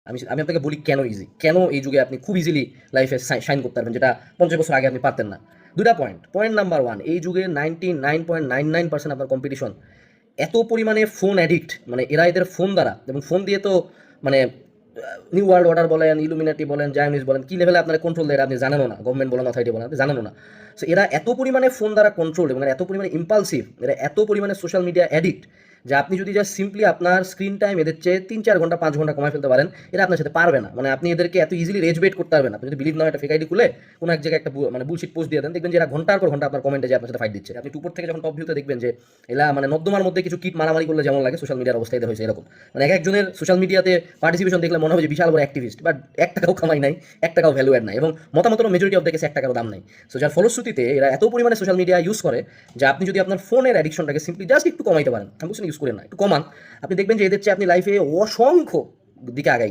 আমি আপনাকে বলি কেন ইজি, কেন এই যুগে আপনি খুব ইজিলি লাইফে শাইন করতে পারবেন, যেটা 50 বছর আগে আপনি পারতেন না। দুটা পয়েন্ট। পয়েন্ট নাম্বার ওয়ান, এই যুগে 99.99% আপনার কম্পিটিশন। এত পরিমাণে ফোন অ্যাডিক্ট, মানে এরা এদের ফোন দ্বারা, এবং ফোন দিয়ে তো মানে নিউ ওয়ার্ল্ড অর্ডার বলেন, ইলুমিনাটি বলেন, জায়নিস বলেন, কি লেভেলে আপনার কন্ট্রোল দেয় আপনি জানেনও না, গভর্নমেন্ট বলেন, অথরিটি বলেন, আপনি জানেনও না। সো এরা এত পরিমাণে ফোন দ্বারা কন্ট্রোল এবং এত পরিমাণে ইম্পালসিভ, এরা এত পরিমাণে সোশ্যাল মিডিয়া অ্যাডিক্ট, যে আপনি যদি জাস্ট সিম্পলি আপনার স্ক্রিন টাইম এদের চেয়ে 3-4 ঘন্টা 5 ঘন্টা কমায় ফেলতে পারেন, এরা আপনার সাথে পারবে না। মানে আপনি এদেরকে এত ইজিলি রেজ বেট করতে পারবেন। আপনি যদি বিলিভ না হয় একটা ফেক আইডি খুলে কোনো এক জায়গায় একটা মানে বুলশিট পোস্ট দিয়ে দেন, দেখবেন যে এরা ঘন্টার পর ঘন্টা আপনার কমেন্টে যে আপনার সাথে ফাইট দিচ্ছে। আপনি টুপর থেকে যখন টপ ভিউতে দেখবেন যে এরা মানে নর্দমার মধ্যে কিছু কিট মারামারি করলে যেমন লাগে, সোশ্যাল মিডিয়ার অবস্থা এদের হয়েছে এরকম। মানে এক একজনের সোশ্যাল মিডিয়াতে পার্টিসিপেশন দেখলে মনে হবে যে বিশাল বড় অ্যাক্টিভিস্ট, বাট 1 টাকাও কামাই নাই, 1 টাকাও ভ্যালু অ্যাড নাই, এবং মতামতের মেজরিটি অফ দেখেছে 1 টাকারও দাম নাই। সো যার ফলশ্রুতিতে এরা এত পরিমাণে সোশ্যাল মিডিয়া ইউজ করে যে আপনি যদি আপনার ফোনের অ্যাডিকশনটাকে সিম্পলি জাস্ট একটু কমাইতে পারেন, আমি বলছি ইউজ করেন না, একটু কমান, আপনি দেখবেন যে এদের চেয়ে আপনি লাইফে অসংখ্য দিকে আগাই